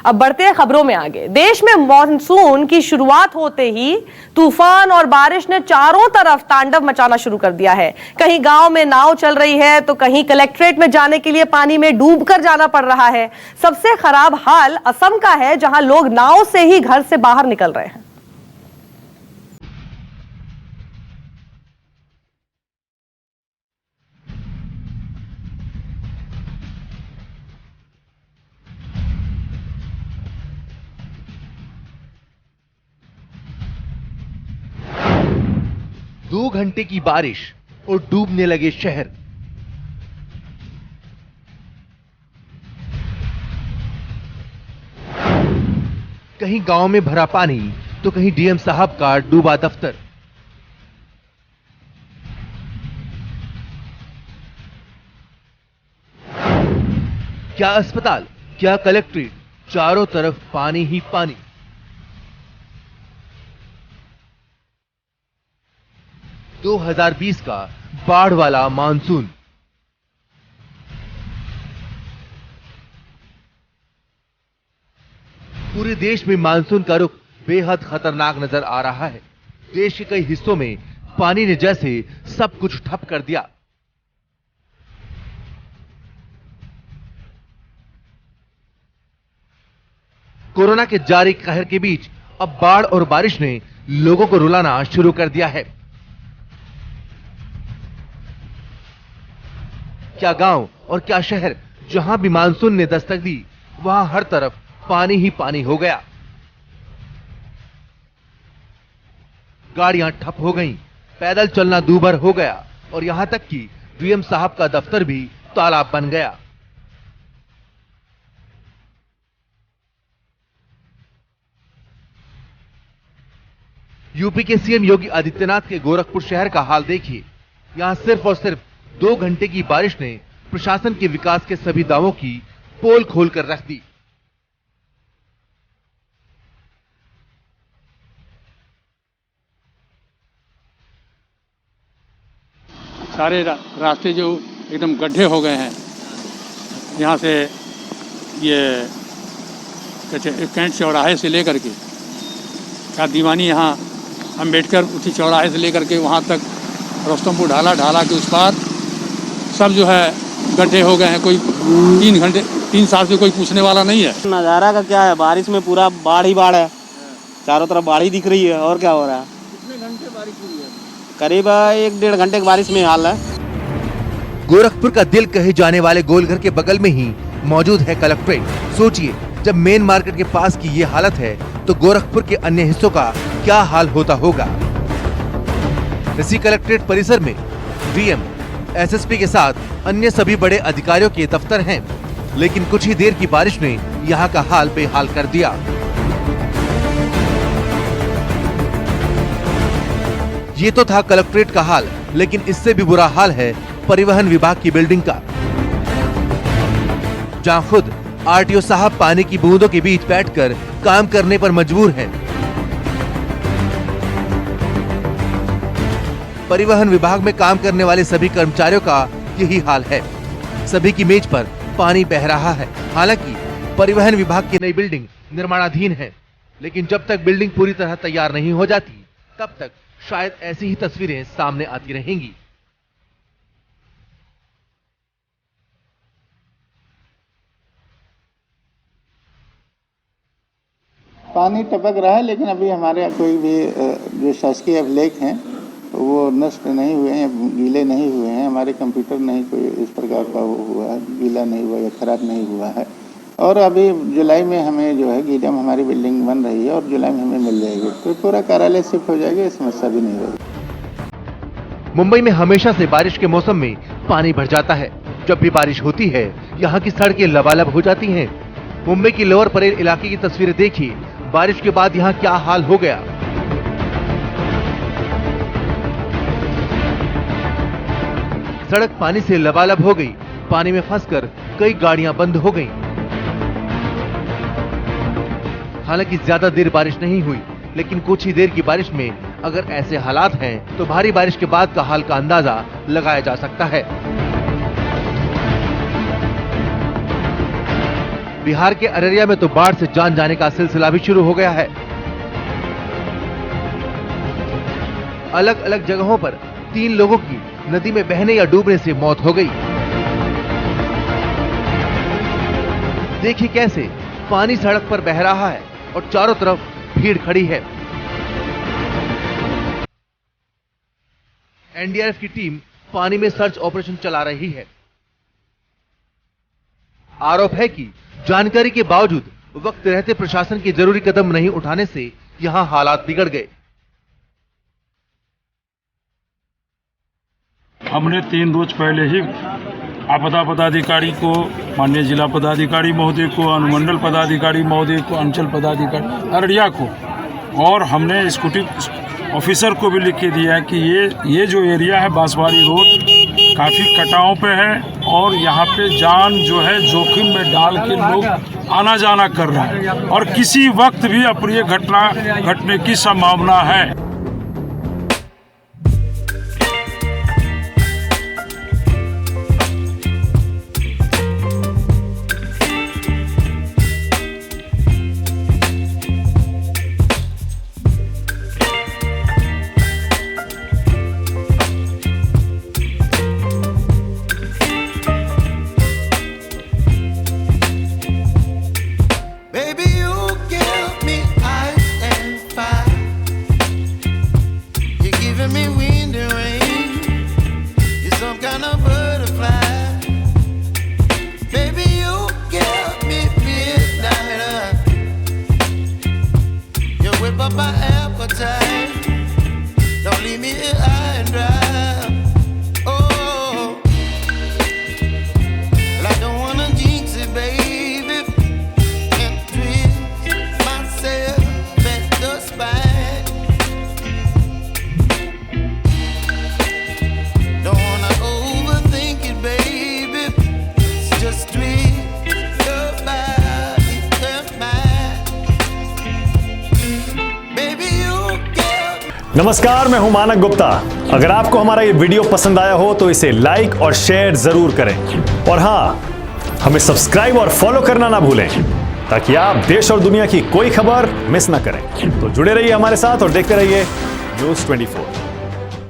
अब बढ़ते हैं खबरों में आगे। देश में मॉनसून की शुरुआत होते ही तूफान और बारिश ने चारों तरफ तांडव मचाना शुरू कर दिया है। कहीं गांव में नाव चल रही है तो कहीं कलेक्ट्रेट में जाने के लिए पानी में डूबकर जाना पड़ रहा है। सबसे खराब हाल असम का है, जहां लोग नाव से ही घर से बाहर निकल रहे हैं। दो घंटे की बारिश और डूबने लगे शहर। कहीं गांव में भरा पानी तो कहीं डीएम साहब का डूबा दफ्तर। क्या अस्पताल, क्या कलेक्ट्रेट, चारों तरफ पानी ही पानी। – 2020 का बाढ़ वाला मानसून। पूरे देश में मानसून का रुख बेहद खतरनाक नजर आ रहा है। देश के कई हिस्सों में पानी ने जैसे सब कुछ ठप कर दिया। कोरोना के जारी कहर के बीच अब बाढ़ और बारिश ने लोगों को रुलाना शुरू कर दिया है। क्या गांव और क्या शहर, जहां भी मानसून ने दस्तक दी वहां हर तरफ पानी ही पानी हो गया। गाड़ियां ठप हो गईं, पैदल चलना दूभर हो गया और यहां तक कि डीएम साहब का दफ्तर भी तालाब बन गया। यूपी के सीएम योगी आदित्यनाथ के गोरखपुर शहर का हाल देखिए। यहां सिर्फ और सिर्फ 2 घंटे की बारिश ने प्रशासन के विकास के सभी दावों की पोल खोलकर रख दी। सारे रास्ते जो एकदम गड्ढे हो गए हैं। यहाँ से ये कैंट चौराहे से लेकर के क्या दीवानी, यहाँ अम्बेडकर उठी चौराहे से लेकर के वहाँ तक रोस्तमपुर ढाला के उस पार सब जो है गड्ढे हो गए हैं। कोई 3 साल से कोई पूछने वाला नहीं है। नज़ारा का क्या है, बारिश में पूरा बाढ़ ही बाढ़ है, चारों तरफ बाढ़ ही दिख रही है। और क्या हो रहा है? कितने घंटे बारिश हुई है? करीब 1-1.5 घंटे की बारिश में हाल है। गोरखपुर का दिल कहे जाने वाले गोलघर के बगल में ही मौजूद है कलेक्ट्रेट। सोचिए, जब मेन मार्केट के पास की ये हालत है तो गोरखपुर के अन्य हिस्सों का क्या हाल होता होगा। इसी कलेक्ट्रेट परिसर में डीएम, एसएसपी के साथ अन्य सभी बड़े अधिकारियों के दफ्तर हैं, लेकिन कुछ ही देर की बारिश ने यहाँ का हाल बेहाल कर दिया। ये तो था कलेक्ट्रेट का हाल, लेकिन इससे भी बुरा हाल है परिवहन विभाग की बिल्डिंग का, जहां खुद आरटीओ साहब पानी की बूंदों के बीच बैठकर काम करने पर मजबूर हैं। परिवहन विभाग में काम करने वाले सभी कर्मचारियों का यही हाल है। सभी की मेज पर पानी बह रहा है। हालांकि परिवहन विभाग की नई बिल्डिंग निर्माणाधीन है, लेकिन जब तक बिल्डिंग पूरी तरह तैयार नहीं हो जाती तब तक शायद ऐसी ही तस्वीरें सामने आती रहेंगी। पानी टपक रहा है, लेकिन अभी हमारे कोई भी जो शासकीय अभिलेख हैं वो नष्ट नहीं हुए हैं, गीले नहीं हुए हैं। हमारे कंप्यूटर नहीं कोई इस प्रकार का वो हुआ है, गीला नहीं हुआ या खराब नहीं हुआ है। और अभी जुलाई में हमें जो है गीडम हमारी बिल्डिंग बन रही है और जुलाई में हमें मिल जाएगी, तो पूरा कार्यालय शिफ्ट हो जाएगा, समस्या भी नहीं होगी। मुंबई में हमेशा से बारिश के मौसम में पानी भर जाता है। जब भी बारिश होती है यहाँ की सड़कें लबालब हो जाती हैं। मुंबई की लोअर परेल इलाके की तस्वीरें देखिए। बारिश के बाद यहाँ क्या हाल हो गया। सड़क पानी से लबालब हो गई। पानी में फंसकर कई गाड़ियां बंद हो गईं। हालांकि ज्यादा देर बारिश नहीं हुई, लेकिन कुछ ही देर की बारिश में अगर ऐसे हालात हैं तो भारी बारिश के बाद का हाल का अंदाजा लगाया जा सकता है। बिहार के अररिया में तो बाढ़ से जान जाने का सिलसिला भी शुरू हो गया है। अलग अलग जगहों पर 3 लोगों की नदी में बहने या डूबने से मौत हो गई। देखिए कैसे पानी सड़क पर बह रहा है और चारों तरफ भीड़ खड़ी है। एनडीआरएफ की टीम पानी में सर्च ऑपरेशन चला रही है। आरोप है कि जानकारी के बावजूद वक्त रहते प्रशासन के जरूरी कदम नहीं उठाने से यहां हालात बिगड़ गए। हमने 3 रोज पहले ही आपदा पदाधिकारी को, माननीय जिला पदाधिकारी महोदय को, अनुमंडल पदाधिकारी महोदय को, अंचल पदाधिकारी अररिया को, और हमने एक्जीक्यूटिव ऑफिसर को भी लिख के दिया है कि ये जो एरिया है बांसवाड़ी रोड काफ़ी कटाव पे है और यहाँ पे जान जो है जोखिम में डाल के लोग आना जाना कर रहे हैं और किसी वक्त भी अप्रिय घटना घटने की संभावना है। नमस्कार, मैं हूं मानक गुप्ता। अगर आपको हमारा ये वीडियो पसंद आया हो तो इसे लाइक और शेयर जरूर करें और हाँ, हमें सब्सक्राइब और फॉलो करना ना भूलें ताकि आप देश और दुनिया की कोई खबर मिस ना करें। तो जुड़े रहिए हमारे साथ और देखते रहिए न्यूज़ 24।